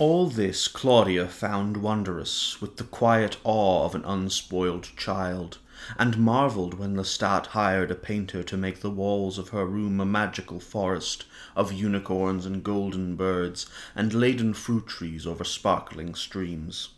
All this Claudia found wondrous, with the quiet awe of an unspoiled child, and marvelled when Lestat hired a painter to make the walls of her room a magical forest of unicorns and golden birds and laden fruit trees over sparkling streams.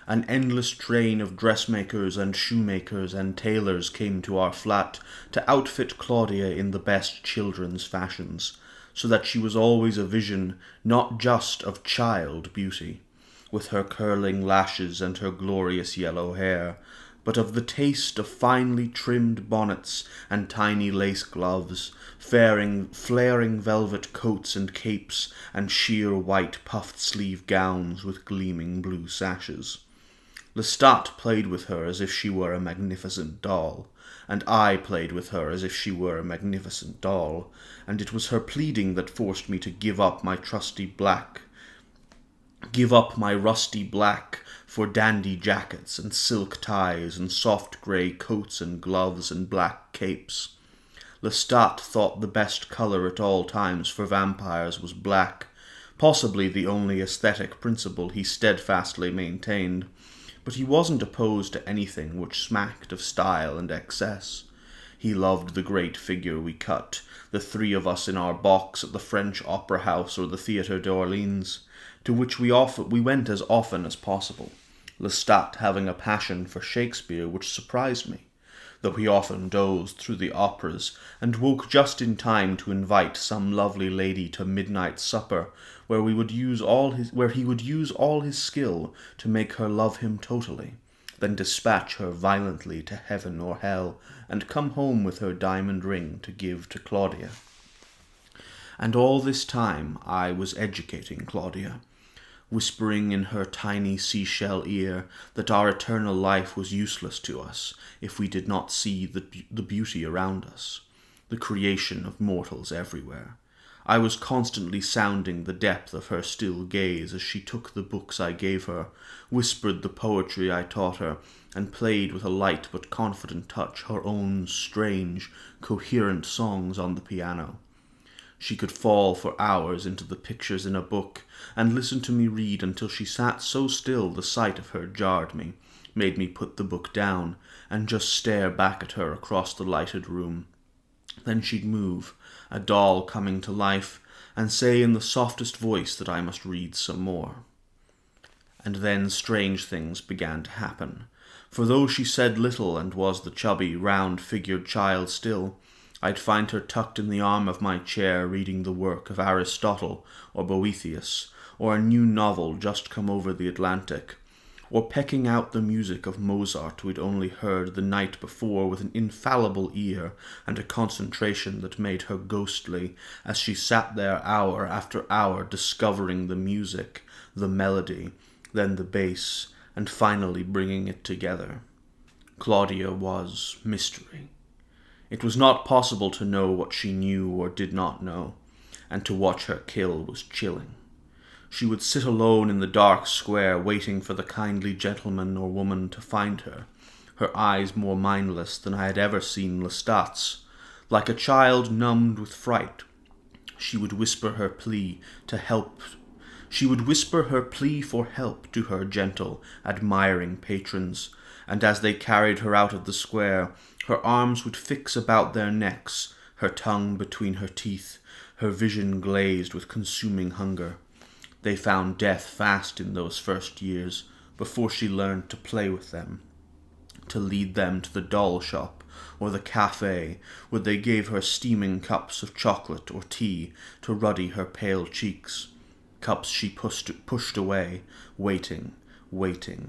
An endless train of dressmakers and shoemakers and tailors came to our flat to outfit Claudia in the best children's fashions, so that she was always a vision not just of child beauty, with her curling lashes and her glorious yellow hair, but of the taste of finely trimmed bonnets and tiny lace gloves, flaring velvet coats and capes, and sheer white puffed-sleeve gowns with gleaming blue sashes. Lestat played with her as if she were a magnificent doll, and I played with her as if she were a magnificent doll, and it was her pleading that forced me to give up my rusty black for dandy jackets and silk ties and soft grey coats and gloves and black capes. Lestat thought the best colour at all times for vampires was black, possibly the only aesthetic principle he steadfastly maintained, but he wasn't opposed to anything which smacked of style and excess. He loved the great figure we cut, the three of us in our box at the French Opera House or the Theatre d'Orleans, to which we went as often as possible, Lestat having a passion for Shakespeare which surprised me, though he often dozed through the operas and woke just in time to invite some lovely lady to midnight supper, where he would use all his skill to make her love him totally, then dispatch her violently to heaven or hell, and come home with her diamond ring to give to Claudia. And all this time I was educating Claudia, whispering in her tiny seashell ear that our eternal life was useless to us if we did not see the beauty around us, the creation of mortals everywhere. I was constantly sounding the depth of her still gaze as she took the books I gave her, whispered the poetry I taught her, and played with a light but confident touch her own strange, coherent songs on the piano. She could fall for hours into the pictures in a book, and listen to me read until she sat so still the sight of her jarred me, made me put the book down, and just stare back at her across the lighted room. Then she'd move, a doll coming to life, and say in the softest voice that I must read some more. And then strange things began to happen, for though she said little and was the chubby, round-figured child still, I'd find her tucked in the arm of my chair reading the work of Aristotle or Boethius, or a new novel just come over the Atlantic, or pecking out the music of Mozart we'd only heard the night before with an infallible ear and a concentration that made her ghostly as she sat there hour after hour discovering the music, the melody, then the bass, and finally bringing it together. Claudia was mystery. It was not possible to know what she knew or did not know, and to watch her kill was chilling. She would sit alone in the dark square waiting for the kindly gentleman or woman to find her, her eyes more mindless than I had ever seen Lestat's. Like a child numbed with fright, she would whisper her plea for help to her gentle, admiring patrons, and as they carried her out of the square, her arms would fix about their necks, her tongue between her teeth, her vision glazed with consuming hunger. They found death fast in those first years, before she learned to play with them, to lead them to the doll shop or the cafe, where they gave her steaming cups of chocolate or tea to ruddy her pale cheeks, cups she pushed away, waiting,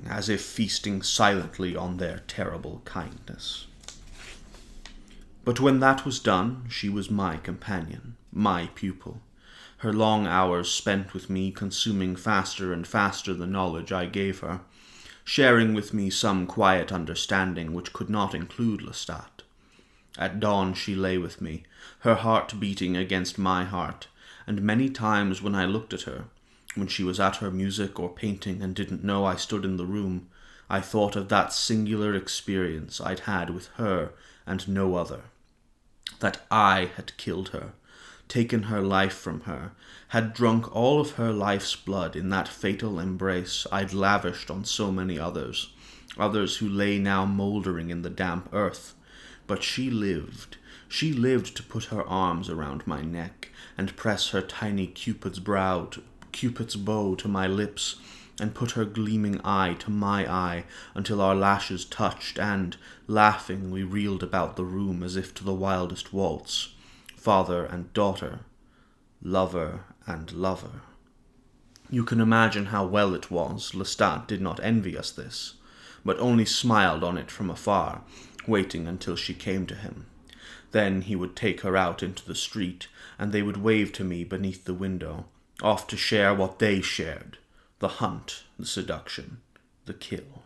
as if feasting silently on their terrible kindness. But when that was done, she was my companion, my pupil, her long hours spent with me consuming faster and faster the knowledge I gave her, sharing with me some quiet understanding which could not include Lestat. At dawn she lay with me, her heart beating against my heart, and many times when I looked at her, when she was at her music or painting and didn't know I stood in the room, I thought of that singular experience I'd had with her and no other, that I had killed her, taken her life from her, had drunk all of her life's blood in that fatal embrace I'd lavished on so many others who lay now mouldering in the damp earth. But she lived to put her arms around my neck, and press her tiny Cupid's bow to my lips, and put her gleaming eye to my eye, until our lashes touched, and, laughing, we reeled about the room as if to the wildest waltz, father and daughter, lover and lover. You can imagine how well it was. Lestat did not envy us this, but only smiled on it from afar, waiting until she came to him. Then he would take her out into the street, and they would wave to me beneath the window, off to share what they shared, the hunt, the seduction, the kill.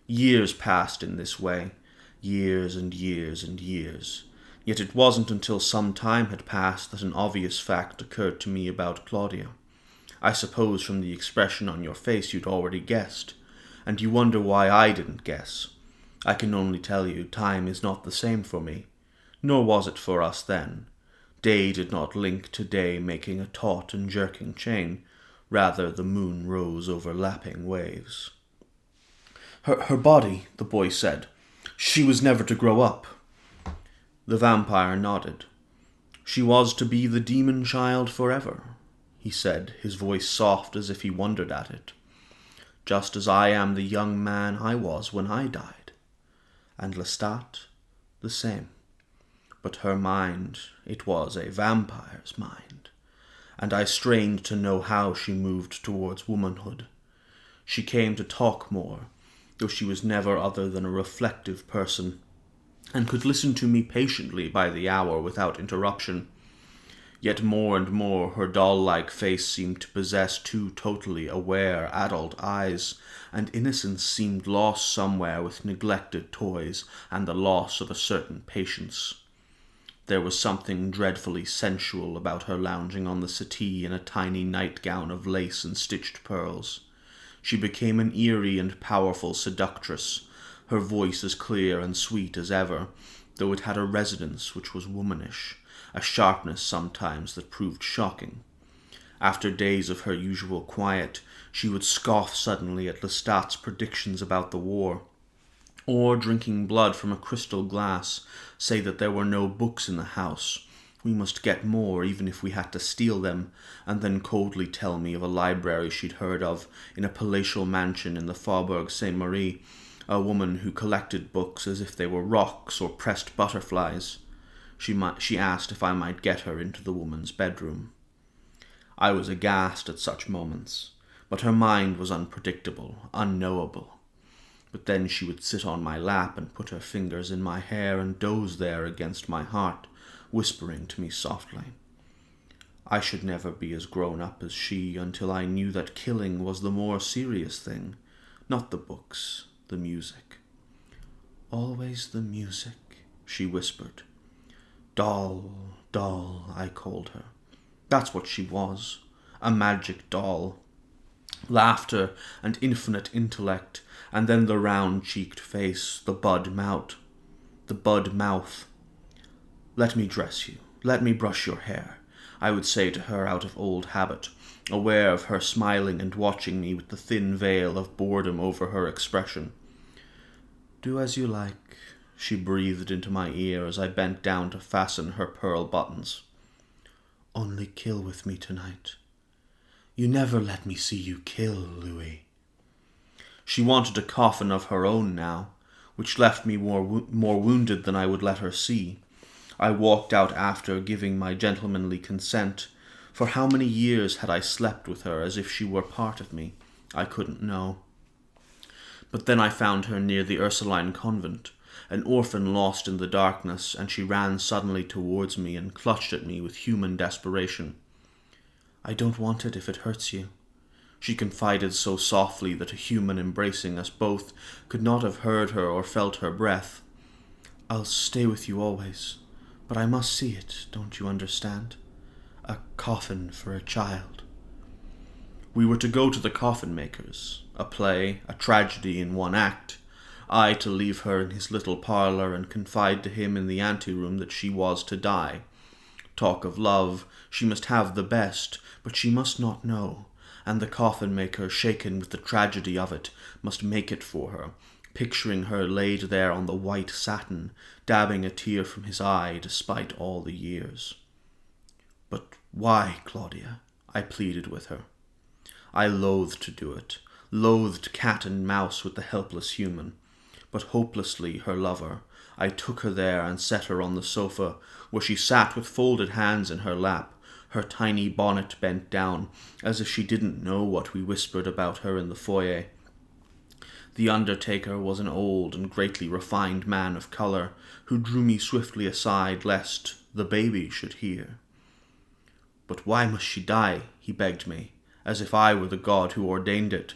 Years passed in this way, years and years and years. Yet it wasn't until some time had passed that an obvious fact occurred to me about Claudia. I suppose from the expression on your face you'd already guessed, and you wonder why I didn't guess. I can only tell you time is not the same for me, nor was it for us then. Day did not link to day, making a taut and jerking chain. Rather, the moon rose over lapping waves. Her body, the boy said. She was never to grow up. The vampire nodded. She was to be the demon child forever, he said, his voice soft as if he wondered at it. Just as I am the young man I was when I died. And Lestat, the same. But her mind, it was a vampire's mind, and I strained to know how she moved towards womanhood. She came to talk more, though she was never other than a reflective person, and could listen to me patiently by the hour without interruption. Yet more and more her doll-like face seemed to possess two totally aware adult eyes, and innocence seemed lost somewhere with neglected toys and the loss of a certain patience. There was something dreadfully sensual about her lounging on the settee in a tiny nightgown of lace and stitched pearls. She became an eerie and powerful seductress, her voice as clear and sweet as ever, though it had a resonance which was womanish, a sharpness sometimes that proved shocking. After days of her usual quiet, she would scoff suddenly at Lestat's predictions about the war, or, drinking blood from a crystal glass, say that there were no books in the house. We must get more, even if we had to steal them, and then coldly tell me of a library she'd heard of in a palatial mansion in the Faubourg Saint-Marie, a woman who collected books as if they were rocks or pressed butterflies. She asked if I might get her into the woman's bedroom. I was aghast at such moments, but her mind was unpredictable, unknowable. But then she would sit on my lap and put her fingers in my hair and doze there against my heart, whispering to me softly. I should never be as grown up as she until I knew that killing was the more serious thing, not the books, the music. Always the music, she whispered. Doll, doll, I called her. That's what she was, a magic doll. Laughter and infinite intellect, and then the round-cheeked face, the bud mouth. Let me dress you, let me brush your hair, I would say to her out of old habit, aware of her smiling and watching me with the thin veil of boredom over her expression. Do as you like, she breathed into my ear as I bent down to fasten her pearl buttons. Only kill with me tonight. You never let me see you kill, Louis. She wanted a coffin of her own now, which left me more wounded than I would let her see. I walked out after, giving my gentlemanly consent. For how many years had I slept with her as if she were part of me? I couldn't know. But then I found her near the Ursuline convent, an orphan lost in the darkness, and she ran suddenly towards me and clutched at me with human desperation. I don't want it if it hurts you, she confided so softly that a human embracing us both could not have heard her or felt her breath. I'll stay with you always, but I must see it, don't you understand? A coffin for a child. We were to go to the coffin maker's, a play, a tragedy in one act, I to leave her in his little parlour and confide to him in the anteroom that she was to die. talk of love, she must have the best, but she must not know, and the coffin-maker, shaken with the tragedy of it, must make it for her, picturing her laid there on the white satin, dabbing a tear from his eye despite all the years. "But why, Claudia?" I pleaded with her. I loathed to do it, loathed cat and mouse with the helpless human, but hopelessly her lover. I took her there and set her on the sofa, where she sat with folded hands in her lap, her tiny bonnet bent down, as if she didn't know what we whispered about her in the foyer. The undertaker was an old and greatly refined man of colour, who drew me swiftly aside lest the baby should hear. "But why must she die?" he begged me, as if I were the god who ordained it.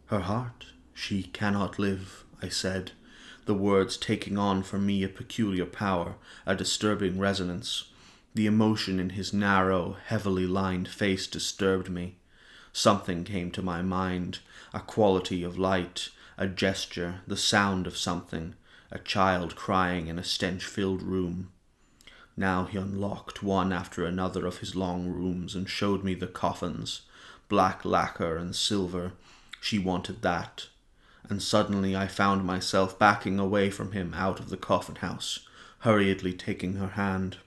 "Her heart, she cannot live," I said, the words taking on for me a peculiar power, a disturbing resonance. The emotion in his narrow, heavily lined face disturbed me. Something came to my mind, a quality of light, a gesture, the sound of something, a child crying in a stench-filled room. Now he unlocked one after another of his long rooms and showed me the coffins, black lacquer and silver. She wanted that. And suddenly I found myself backing away from him out of the coffin-house, hurriedly taking her hand.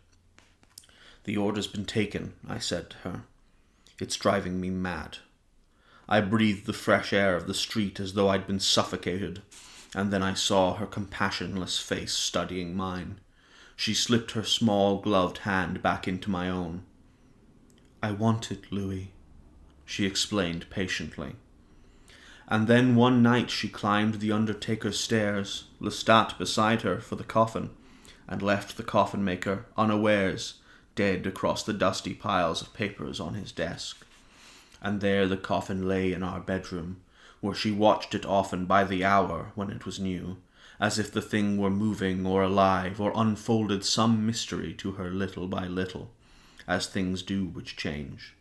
"The order's been taken," I said to her. "It's driving me mad." I breathed the fresh air of the street as though I'd been suffocated, and then I saw her compassionless face studying mine. She slipped her small gloved hand back into my own. "I want it, Louis," she explained patiently. And then one night she climbed the undertaker's stairs, Lestat beside her for the coffin, and left the coffin-maker unawares, dead across the dusty piles of papers on his desk. And there the coffin lay in our bedroom, where she watched it often by the hour when it was new, as if the thing were moving or alive, or unfolded some mystery to her little by little, as things do which change.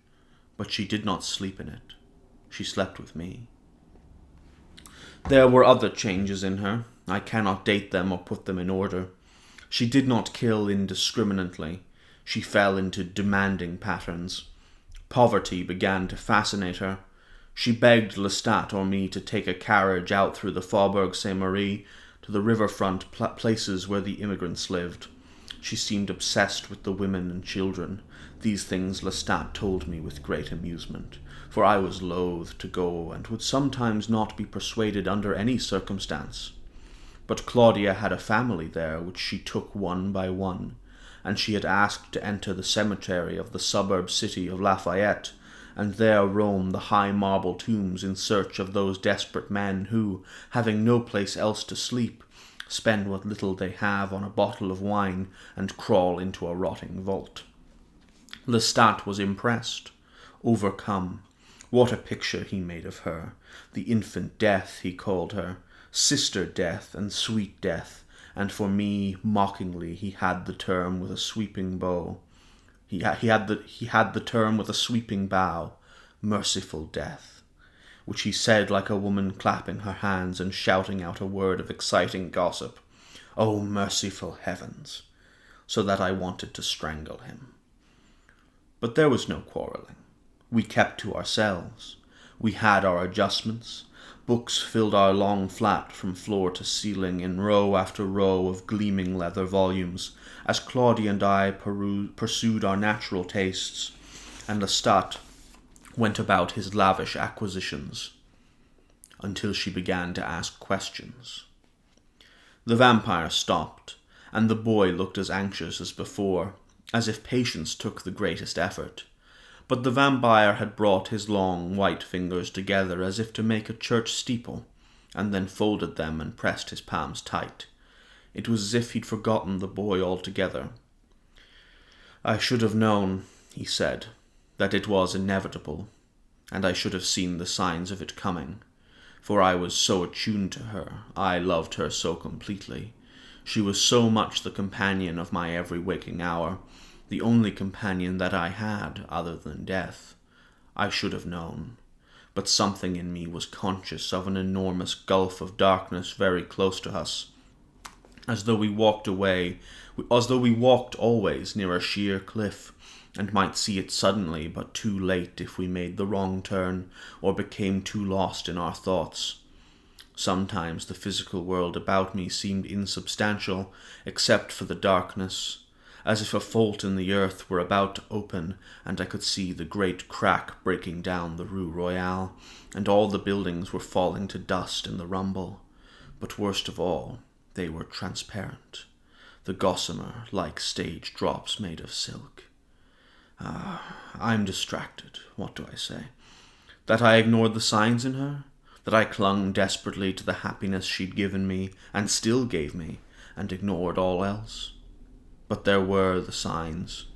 But she did not sleep in it. She slept with me. There were other changes in her. I cannot date them or put them in order. She did not kill indiscriminately. She fell into demanding patterns. Poverty began to fascinate her. She begged Lestat or me to take a carriage out through the Faubourg Saint-Marie to the riverfront places where the immigrants lived. She seemed obsessed with the women and children. These things Lestat told me with great amusement, for I was loath to go and would sometimes not be persuaded under any circumstance. But Claudia had a family there which she took one by one, and she had asked to enter the cemetery of the suburb city of Lafayette, and there roam the high marble tombs in search of those desperate men who, having no place else to sleep, spend what little they have on a bottle of wine and crawl into a rotting vault. Lestat was impressed, overcome. What a picture he made of her! The infant death, he called her, sister death and sweet death, and for me, mockingly, he had the term with a sweeping bow. He had the term with a sweeping bow, merciful death, which he said like a woman clapping her hands and shouting out a word of exciting gossip. Oh, merciful heavens! So that I wanted to strangle him. But there was no quarrelling. We kept to ourselves. We had our adjustments. Books filled our long flat from floor to ceiling in row after row of gleaming leather volumes, as Claudia and I pursued our natural tastes, and Lestat went about his lavish acquisitions, until she began to ask questions. The vampire stopped, and the boy looked as anxious as before, as if patience took the greatest effort. But the vampire had brought his long white fingers together as if to make a church steeple, and then folded them and pressed his palms tight. It was as if he'd forgotten the boy altogether. "I should have known," he said, "that it was inevitable, and I should have seen the signs of it coming, for I was so attuned to her, I loved her so completely. She was so much the companion of my every waking hour, the only companion that I had other than death. I should have known, but something in me was conscious of an enormous gulf of darkness very close to us. as though we walked always near a sheer cliff, and might see it suddenly but too late if we made the wrong turn or became too lost in our thoughts. Sometimes the physical world about me seemed insubstantial, except for the darkness, as if a fault in the earth were about to open, and I could see the great crack breaking down the Rue Royale, and all the buildings were falling to dust in the rumble. But worst of all, they were transparent, the gossamer like stage drops made of silk. I'm distracted. What do I say? That I ignored the signs in her? That I clung desperately to the happiness she'd given me, and still gave me, and ignored all else? But there were the signs.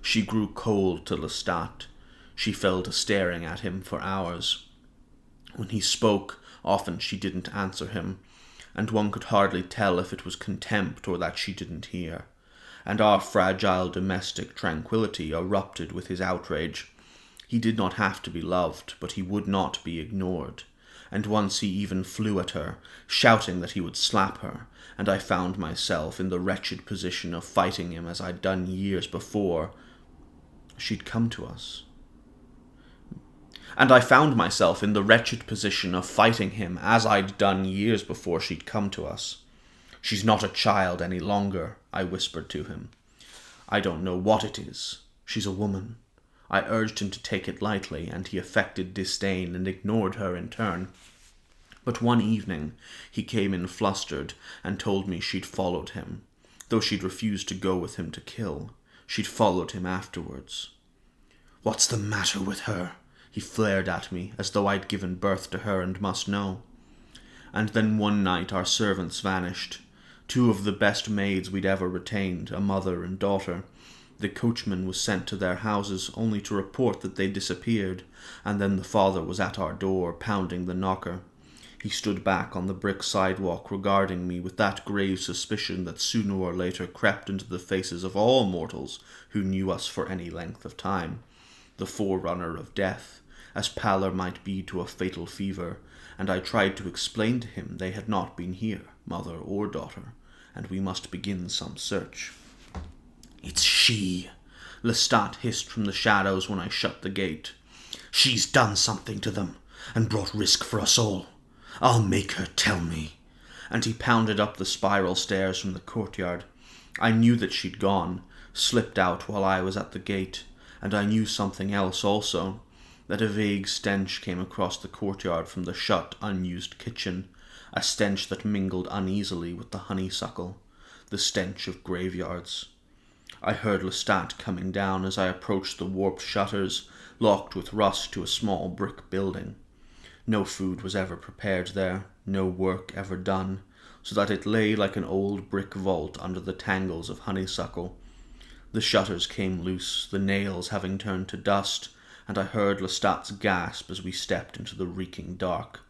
She grew cold to Lestat. She fell to staring at him for hours. When he spoke, often she didn't answer him, and one could hardly tell if it was contempt or that she didn't hear. And our fragile domestic tranquillity erupted with his outrage. He did not have to be loved, but he would not be ignored. And once he even flew at her, shouting that he would slap her, and I found myself in the wretched position of fighting him as I'd done years before she'd come to us. And I found myself in the wretched position of fighting him as I'd done years before she'd come to us. She's not a child any longer, I whispered to him. I don't know what it is. She's a woman. I urged him to take it lightly, and he affected disdain and ignored her in turn. But one evening he came in flustered and told me she'd followed him. Though she'd refused to go with him to kill, she'd followed him afterwards. What's the matter with her? He flared at me, as though I'd given birth to her and must know. And then one night our servants vanished. 2 of the best maids we'd ever retained, a mother and daughter. The coachman was sent to their houses only to report that they disappeared, and then the father was at our door, pounding the knocker. He stood back on the brick sidewalk regarding me with that grave suspicion that sooner or later crept into the faces of all mortals who knew us for any length of time. The forerunner of death, as pallor might be to a fatal fever, and I tried to explain to him they had not been here, mother or daughter, and we must begin some search. It's she, Lestat hissed from the shadows when I shut the gate. She's done something to them, and brought risk for us all. I'll make her tell me. And he pounded up the spiral stairs from the courtyard. I knew that she'd gone, slipped out while I was at the gate, and I knew something else also, that a vague stench came across the courtyard from the shut, unused kitchen, a stench that mingled uneasily with the honeysuckle, the stench of graveyards. I heard Lestat coming down as I approached the warped shutters, locked with rust to a small brick building. No food was ever prepared there, no work ever done, so that it lay like an old brick vault under the tangles of honeysuckle. The shutters came loose, the nails having turned to dust, and I heard Lestat's gasp as we stepped into the reeking dark.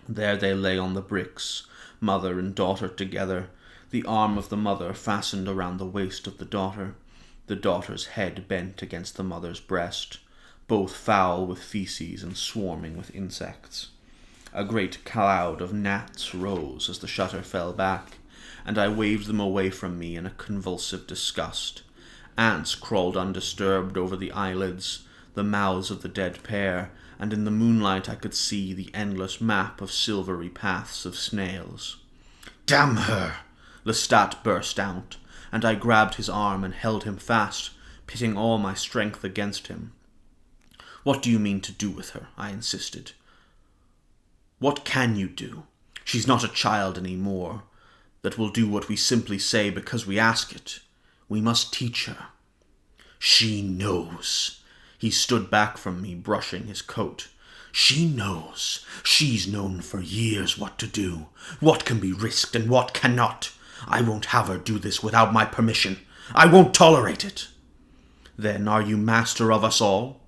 There they lay on the bricks, mother and daughter together, the arm of the mother fastened around the waist of the daughter's head bent against the mother's breast, both foul with feces and swarming with insects. A great cloud of gnats rose as the shutter fell back, and I waved them away from me in a convulsive disgust. Ants crawled undisturbed over the eyelids, the mouths of the dead pair, and in the moonlight I could see the endless map of silvery paths of snails. "Damn her!" Lestat burst out, and I grabbed his arm and held him fast, pitting all my strength against him. "What do you mean to do with her?" I insisted. "What can you do? She's not a child any more, that will do what we simply say because we ask it. We must teach her." "She knows." He stood back from me, brushing his coat. "She knows. She's known for years what to do, what can be risked and what cannot. I won't have her do this without my permission. I won't tolerate it." "Then are you master of us all?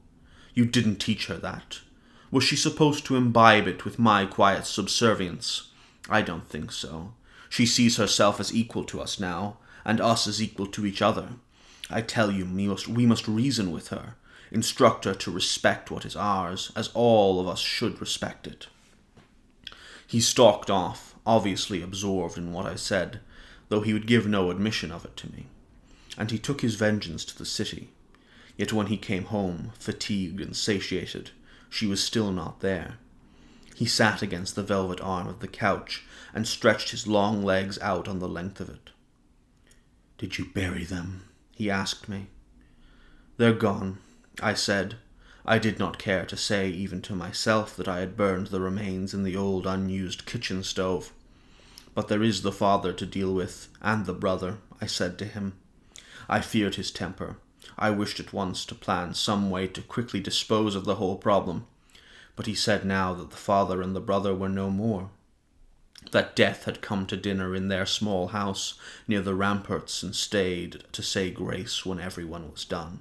You didn't teach her that. Was she supposed to imbibe it with my quiet subservience? I don't think so. She sees herself as equal to us now, and us as equal to each other. I tell you, we must reason with her, instruct her to respect what is ours, as all of us should respect it." He stalked off, obviously absorbed in what I said, though he would give no admission of it to me. And he took his vengeance to the city. Yet when he came home, fatigued and satiated, she was still not there. He sat against the velvet arm of the couch and stretched his long legs out on the length of it. "Did you bury them?" he asked me. "They're gone," I said. I did not care to say even to myself that I had burned the remains in the old unused kitchen stove. "But there is the father to deal with, and the brother," I said to him. I feared his temper. I wished at once to plan some way to quickly dispose of the whole problem. But he said now that the father and the brother were no more, that death had come to dinner in their small house near the ramparts and stayed to say grace when everyone was done.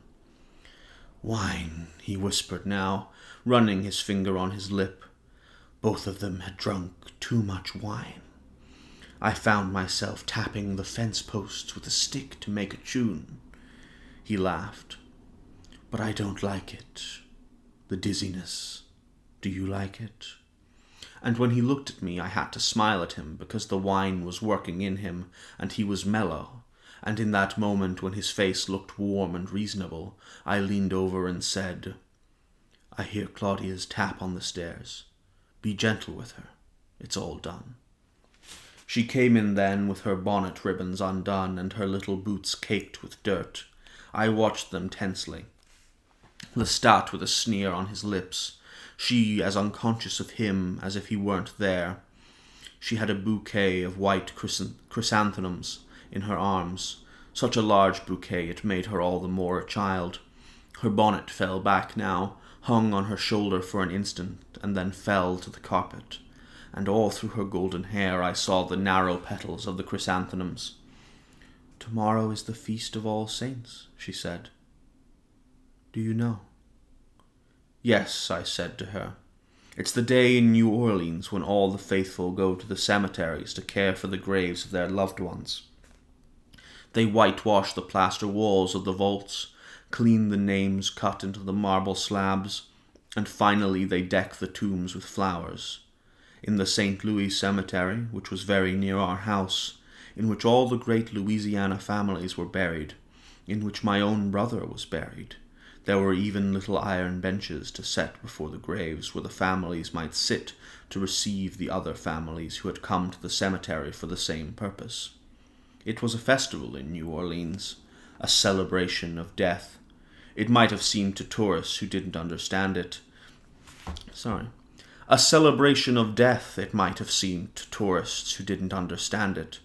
"Wine," he whispered now, running his finger on his lip. Both of them had drunk too much wine. I found myself tapping the fence posts with a stick to make a tune. He laughed. "But I don't like it. The dizziness. Do you like it?" And when he looked at me, I had to smile at him because the wine was working in him and he was mellow. And in that moment when his face looked warm and reasonable, I leaned over and said, "I hear Claudia's tap on the stairs. Be gentle with her. It's all done." She came in then with her bonnet ribbons undone and her little boots caked with dirt. I watched them tensely. Lestat with a sneer on his lips, she as unconscious of him as if he weren't there. She had a bouquet of white chrysanthemums in her arms, such a large bouquet it made her all the more a child. Her bonnet fell back now, hung on her shoulder for an instant, and then fell to the carpet, and all through her golden hair I saw the narrow petals of the chrysanthemums. "Tomorrow is the feast of All Saints," she said. "Do you know?" "Yes," I said to her. "It's the day in New Orleans when all the faithful go to the cemeteries to care for the graves of their loved ones. They whitewash the plaster walls of the vaults, clean the names cut into the marble slabs, and finally they deck the tombs with flowers. In the St. Louis Cemetery, which was very near our house, in which all the great Louisiana families were buried, in which my own brother was buried, there were even little iron benches to set before the graves where the families might sit to receive the other families who had come to the cemetery for the same purpose. It was a festival in New Orleans, a celebration of death. It might have seemed to tourists who didn't understand it. A celebration of death, it might have seemed to tourists who didn't understand it,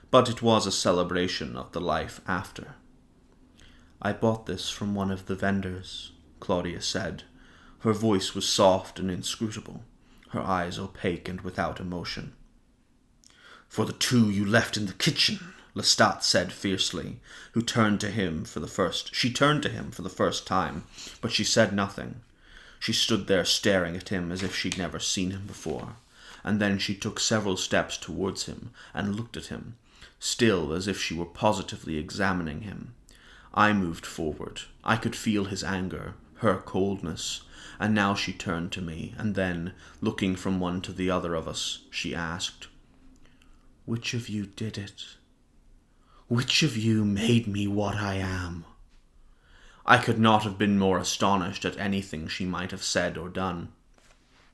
but it was a celebration of the life after. "I bought this from one of the vendors," Claudia said. Her voice was soft and inscrutable, her eyes opaque and without emotion. "For the two you left in the kitchen," Lestat said fiercely, She turned to him for the first time, but she said nothing. She stood there staring at him as if she'd never seen him before, and then she took several steps towards him and looked at him, still as if she were positively examining him. I moved forward. I could feel his anger, her coldness, and now she turned to me, and then, looking from one to the other of us, she asked, "Which of you did it? Which of you made me what I am?" I could not have been more astonished at anything she might have said or done.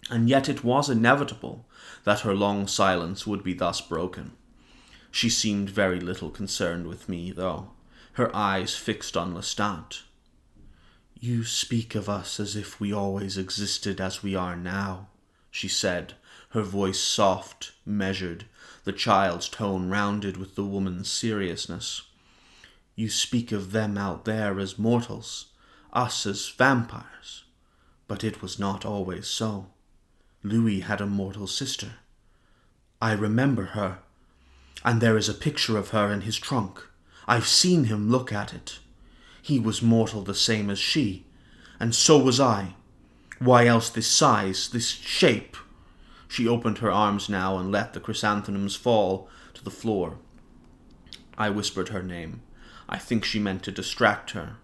And yet it was inevitable that her long silence would be thus broken. She seemed very little concerned with me, though, her eyes fixed on Lestat. "You speak of us as if we always existed as we are now," she said, her voice soft, measured, the child's tone rounded with the woman's seriousness. "You speak of them out there as mortals, us as vampires. But it was not always so. Louis had a mortal sister. I remember her, and there is a picture of her in his trunk. I've seen him look at it. He was mortal the same as she, and so was I. Why else this size, this shape?" She opened her arms now and let the chrysanthemums fall to the floor. I whispered her name. I think I meant to distract her.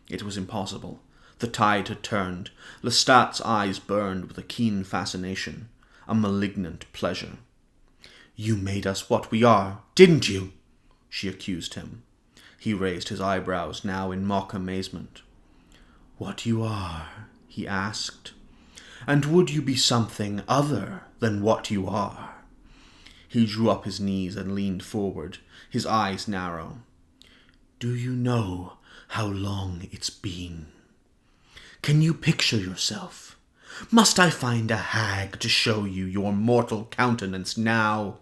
It was impossible. The tide had turned. Lestat's eyes burned with a keen fascination, a malignant pleasure. You made us what we are, didn't you? She accused him. He raised his eyebrows, now in mock amazement. What you are, he asked. And would you be something other than what you are? He drew up his knees and leaned forward, his eyes narrow. Do you know how long it's been? Can you picture yourself? Must I find a hag to show you your mortal countenance now,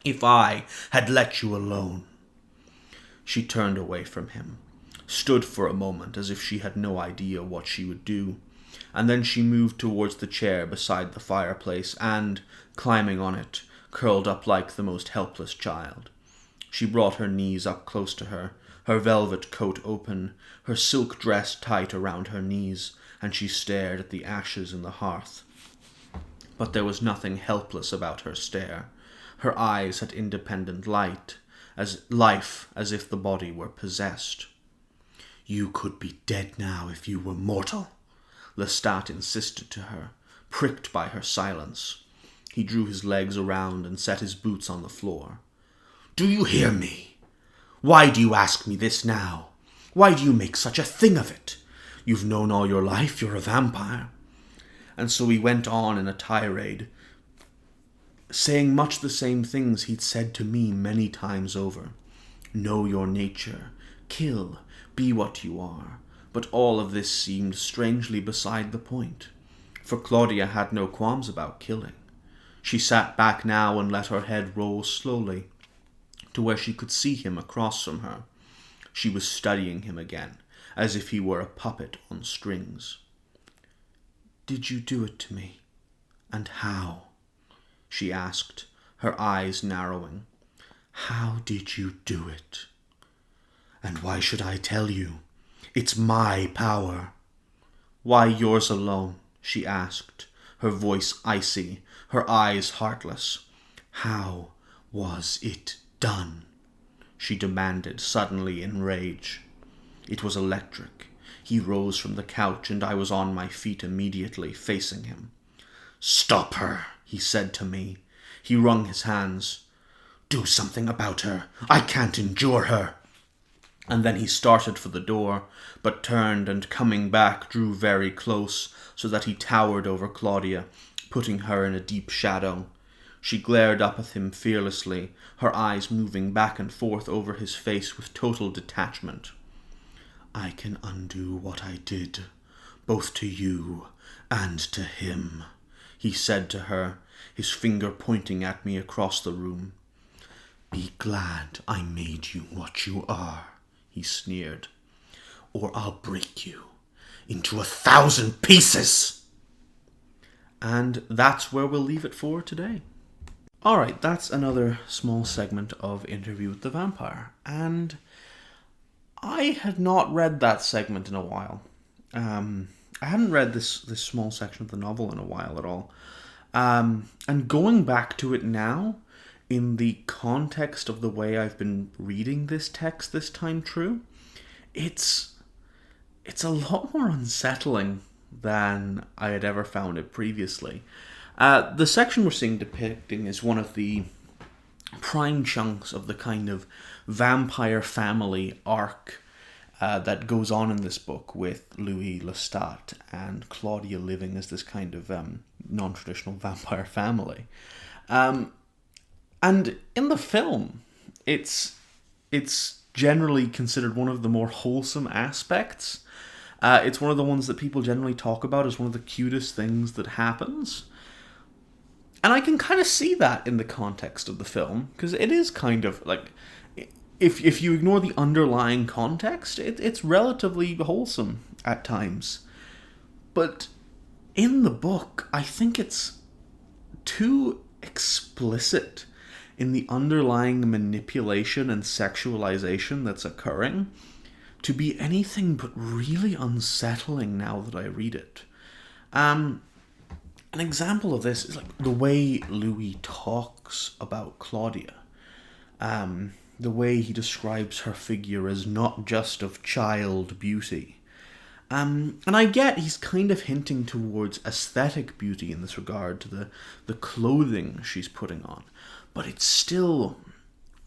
if I had let you alone? She turned away from him, stood for a moment as if she had no idea what she would do, and then she moved towards the chair beside the fireplace and, climbing on it, curled up like the most helpless child. She brought her knees up close to her, her velvet coat open, her silk dress tight around her knees, and she stared at the ashes in the hearth. But there was nothing helpless about her stare. Her eyes had independent light, as if the body were possessed. You could be dead now if you were mortal, Lestat insisted to her, pricked by her silence. He drew his legs around and set his boots on the floor. Do you hear me? Why do you ask me this now? Why do you make such a thing of it? You've known all your life you're a vampire. And so he went on in a tirade, saying much the same things he'd said to me many times over. Know your nature, kill, be what you are. But all of this seemed strangely beside the point, for Claudia had no qualms about killing. She sat back now and let her head roll slowly to where she could see him across from her. She was studying him again, as if he were a puppet on strings. Did you do it to me? And how? She asked, her eyes narrowing. How did you do it? And why should I tell you? It's my power. Why yours alone? She asked, her voice icy, her eyes heartless. How was it done? She demanded, suddenly in rage. It was electric. He rose from the couch, and I was on my feet immediately, facing him. Stop her, he said to me. He wrung his hands. Do something about her. I can't endure her. And then he started for the door, but turned and, coming back, drew very close, so that he towered over Claudia, putting her in a deep shadow. She glared up at him fearlessly, her eyes moving back and forth over his face with total detachment. I can undo what I did, both to you and to him, he said to her, his finger pointing at me across the room. Be glad I made you what you are, he sneered, or I'll break you into 1,000 pieces. And that's where we'll leave it for today. Alright, that's another small segment of Interview with the Vampire, and I had not read that segment in a while. I hadn't read this small section of the novel in a while at all. And going back to it now, in the context of the way I've been reading this text this time through, it's a lot more unsettling than I had ever found it previously. The section we're seeing depicting is one of the prime chunks of the kind of vampire family arc that goes on in this book, with Louis Lestat and Claudia living as this kind of non-traditional vampire family. And in the film, it's generally considered one of the more wholesome aspects. It's one of the ones that people generally talk about as one of the cutest things that happens. And I can kind of see that in the context of the film, because it is kind of like, if you ignore the underlying context, it's relatively wholesome at times. But in the book, I think it's too explicit in the underlying manipulation and sexualization that's occurring to be anything but really unsettling now that I read it. An example of this is like the way Louis talks about Claudia. The way he describes her figure as not just of child beauty. And I get he's kind of hinting towards aesthetic beauty in this regard to the clothing she's putting on. But it's still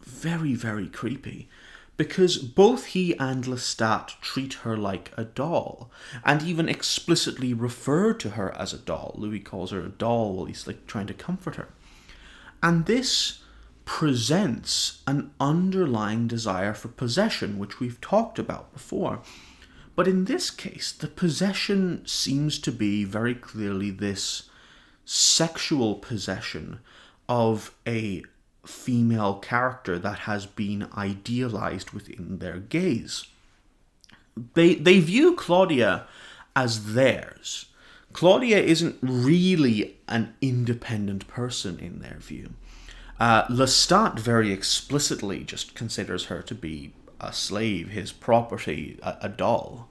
very, very creepy. Because both he and Lestat treat her like a doll, and even explicitly refer to her as a doll. Louis calls her a doll while he's like trying to comfort her. And this presents an underlying desire for possession, which we've talked about before. But in this case, the possession seems to be very clearly this sexual possession of a female character that has been idealized within their gaze. They view Claudia as theirs. Claudia isn't really an independent person in their view. Lestat very explicitly just considers her to be a slave, his property, a doll.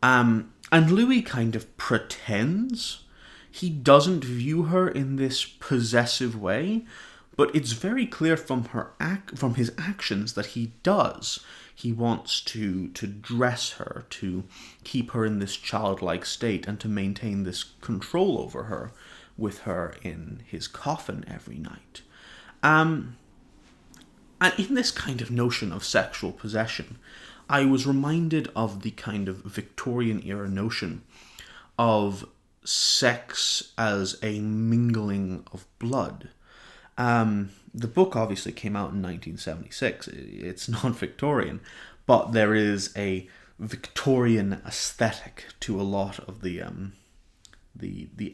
And Louis kind of pretends he doesn't view her in this possessive way, but it's very clear from from his actions that he does. He wants to dress her, to keep her in this childlike state, and to maintain this control over her, with her in his coffin every night. And in this kind of notion of sexual possession, I was reminded of the kind of Victorian era notion of sex as a mingling of blood. The book obviously came out in 1976. It's non-Victorian, but there is a Victorian aesthetic to a lot of the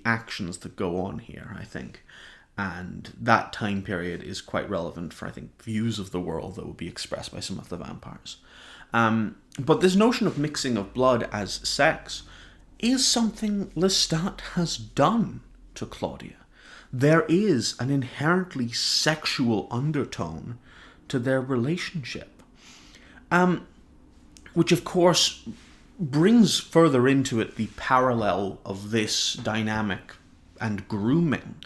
actions that go on here, I think. And that time period is quite relevant for, I think, views of the world that would be expressed by some of the vampires. But this notion of mixing of blood as sex is something Lestat has done to Claudia. There is an inherently sexual undertone to their relationship. Which, of course, brings further into it the parallel of this dynamic and grooming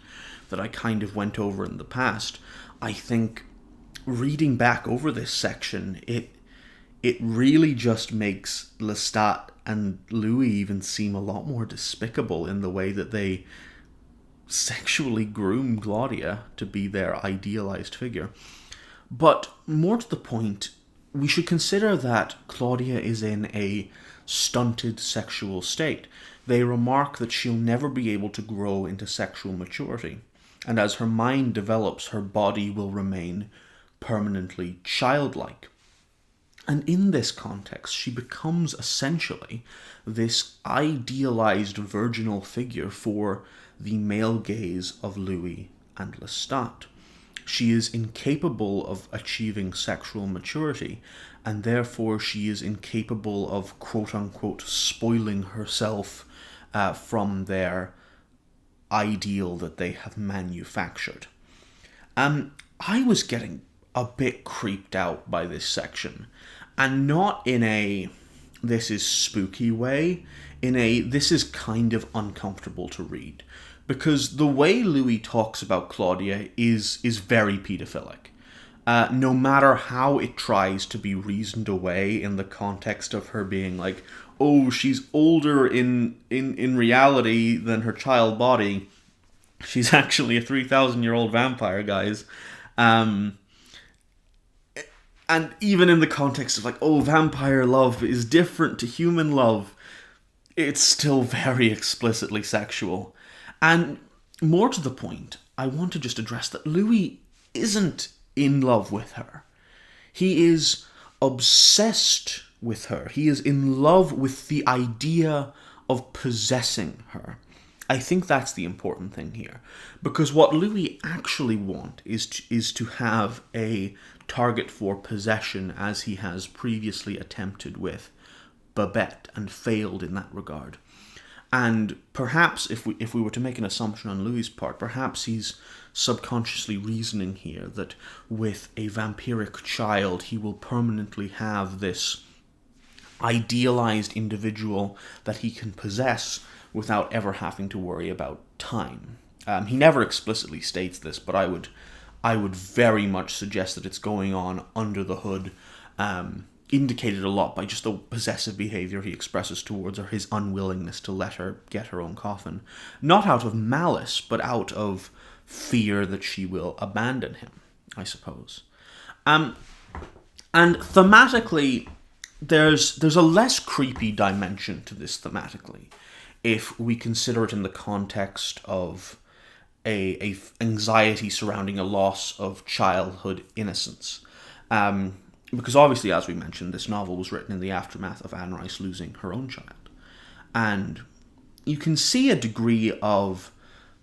that I kind of went over in the past. I think reading back over this section, it really just makes Lestat and Louis even seem a lot more despicable in the way that they sexually groom Claudia to be their idealized figure. But more to the point, we should consider that Claudia is in a stunted sexual state. They remark that she'll never be able to grow into sexual maturity, and as her mind develops, her body will remain permanently childlike. And in this context, she becomes essentially this idealized virginal figure for the male gaze of Louis and Lestat. She is incapable of achieving sexual maturity, and therefore she is incapable of quote-unquote spoiling herself from their ideal that they have manufactured. I was getting a bit creeped out by this section, and not in a this is spooky way, in a this is kind of uncomfortable to read, because the way Louis talks about Claudia is very pedophilic. No matter how it tries to be reasoned away in the context of her being like, oh, she's older in reality than her child body. She's actually a 3,000-year-old vampire, guys. And even in the context of like, oh, vampire love is different to human love, it's still very explicitly sexual. And more to the point, I want to just address that Louis isn't in love with her. He is obsessed with her. He is in love with the idea of possessing her. I think that's the important thing here, because what Louis actually wants is to have a target for possession, as he has previously attempted with Babette and failed in that regard. And perhaps if we were to make an assumption on Louis' part, perhaps he's subconsciously reasoning here that with a vampiric child he will permanently have this idealized individual that he can possess without ever having to worry about time. He never explicitly states this, but I would very much suggest that it's going on under the hood indicated a lot by just the possessive behavior he expresses towards her, his unwillingness to let her get her own coffin. Not out of malice, but out of fear that she will abandon him, I suppose. And thematically, there's a less creepy dimension to this thematically, if we consider it in the context of a anxiety surrounding a loss of childhood innocence. Because obviously, as we mentioned, this novel was written in the aftermath of Anne Rice losing her own child. And you can see a degree of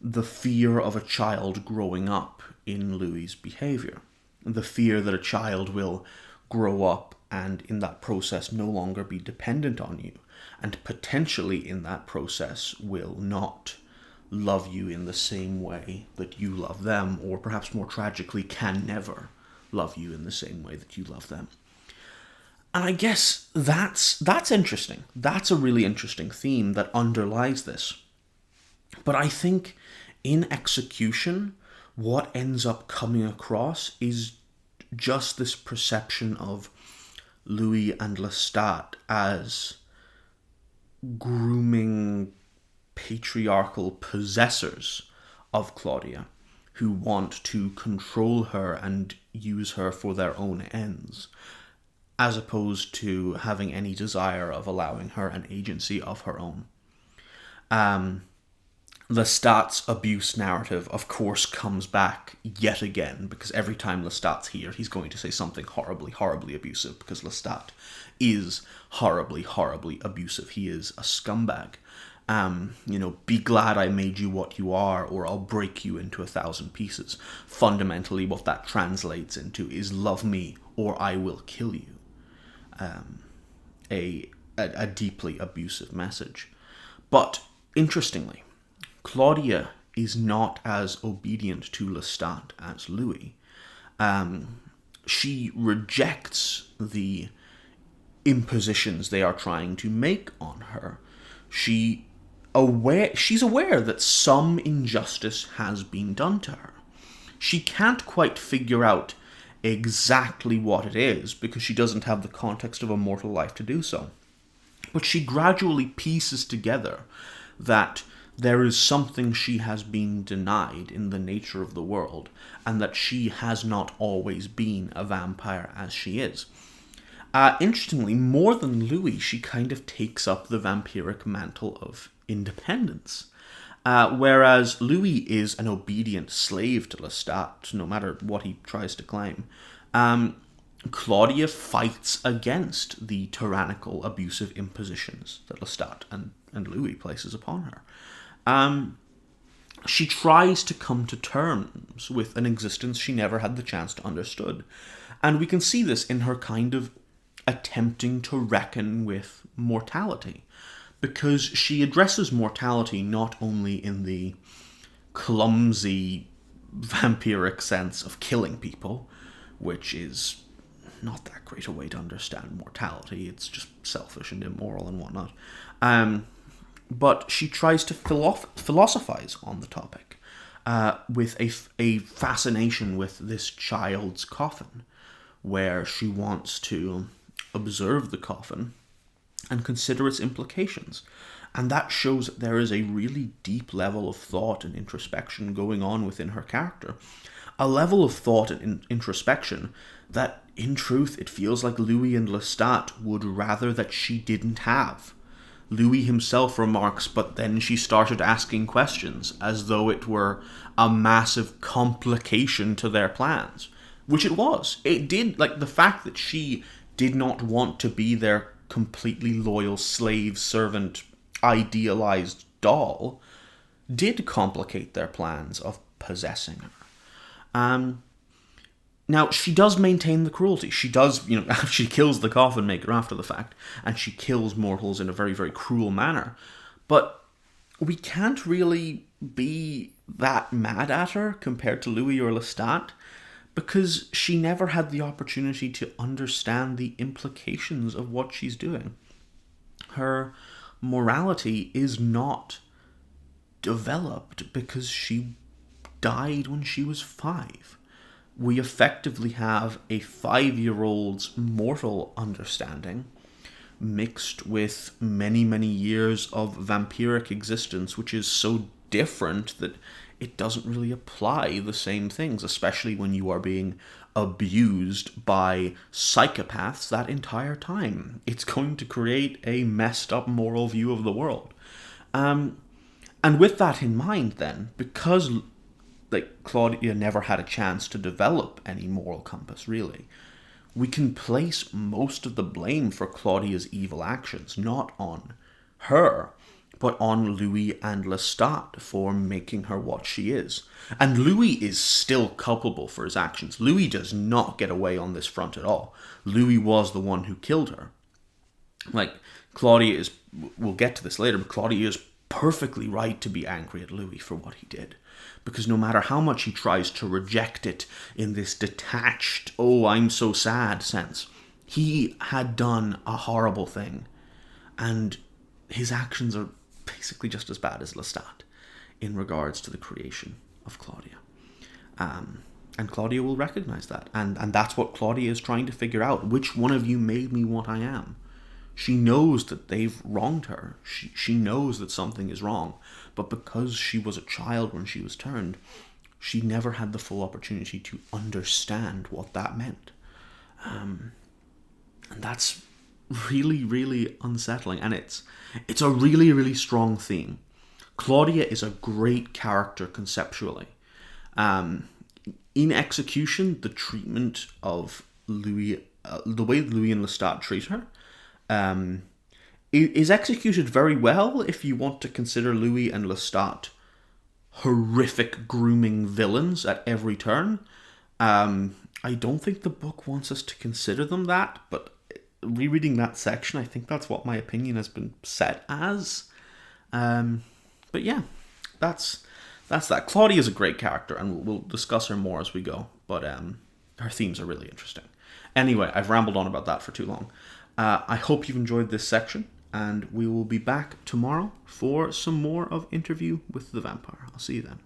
the fear of a child growing up in Louis's behavior. The fear that a child will grow up and in that process no longer be dependent on you, and potentially in that process will not love you in the same way that you love them, or perhaps more tragically, can never love you in the same way that you love them. And I guess that's interesting. That's a really interesting theme that underlies this. But I think in execution, what ends up coming across is just this perception of Louis and Lestat as grooming patriarchal possessors of Claudia, who want to control her and use her for their own ends, as opposed to having any desire of allowing her an agency of her own. Lestat's abuse narrative, of course, comes back yet again, because every time Lestat's here, he's going to say something horribly, horribly abusive, because Lestat is horribly, horribly abusive. He is a scumbag. Be glad I made you what you are, or I'll break you into 1,000 pieces. Fundamentally, what that translates into is love me, or I will kill you. A deeply abusive message. But, interestingly, Claudia is not as obedient to Lestat as Louis. She rejects the impositions they are trying to make on her. She's aware that some injustice has been done to her. She can't quite figure out exactly what it is, because she doesn't have the context of a mortal life to do so. But she gradually pieces together that there is something she has been denied in the nature of the world, and that she has not always been a vampire as she is. Interestingly, more than Louis, she kind of takes up the vampiric mantle of independence. Whereas Louis is an obedient slave to Lestat, no matter what he tries to claim. Claudia fights against the tyrannical, abusive impositions that Lestat and Louis places upon her. She tries to come to terms with an existence she never had the chance to understand. And we can see this in her kind of attempting to reckon with mortality, because she addresses mortality not only in the clumsy, vampiric sense of killing people, which is not that great a way to understand mortality. It's just selfish and immoral and whatnot. But she tries to philosophize on the topic with a fascination with this child's coffin, where she wants to observe the coffin and consider its implications. And that shows that there is a really deep level of thought and introspection going on within her character. A level of thought and introspection that, in truth, it feels like Louis and Lestat would rather that she didn't have. Louis himself remarks, but then she started asking questions, as though it were a massive complication to their plans. Which it was. It did, like, the fact that she did not want to be their completely loyal slave, servant, idealized doll, did complicate their plans of possessing her. Now, she does maintain the cruelty. She does, she kills the coffin maker after the fact, and she kills mortals in a very, very cruel manner. But we can't really be that mad at her compared to Louis or Lestat, because she never had the opportunity to understand the implications of what she's doing. Her morality is not developed because she died when she was 5. we effectively have a 5-year-old's mortal understanding mixed with many, many years of vampiric existence, which is so different that it doesn't really apply the same things, especially when you are being abused by psychopaths that entire time. It's going to create a messed up moral view of the world. And with that in mind, then, because Claudia never had a chance to develop any moral compass, really, we can place most of the blame for Claudia's evil actions not on her, but on Louis and Lestat for making her what she is. And Louis is still culpable for his actions. Louis does not get away on this front at all. Louis was the one who killed her. Claudia is, we'll get to this later, but Claudia is perfectly right to be angry at Louis for what he did. Because no matter how much he tries to reject it in this detached, oh, I'm so sad sense, he had done a horrible thing. And his actions are basically just as bad as Lestat in regards to the creation of Claudia. And Claudia will recognize that. And that's what Claudia is trying to figure out. Which one of you made me what I am? She knows that they've wronged her. She knows that something is wrong. But because she was a child when she was turned, she never had the full opportunity to understand what that meant. And that's really, really unsettling. And it's a really, really strong theme. Claudia is a great character conceptually. In execution, the treatment of Louis, the way Louis and Lestat treat her, is executed very well if you want to consider Louis and Lestat horrific grooming villains at every turn. I don't think the book wants us to consider them that, but rereading that section, I think that's what my opinion has been set as. But yeah, that's that. Claudia is a great character, and we'll discuss her more as we go, but her themes are really interesting. Anyway, I've rambled on about that for too long. I hope you've enjoyed this section, and we will be back tomorrow for some more of Interview with the Vampire. I'll see you then.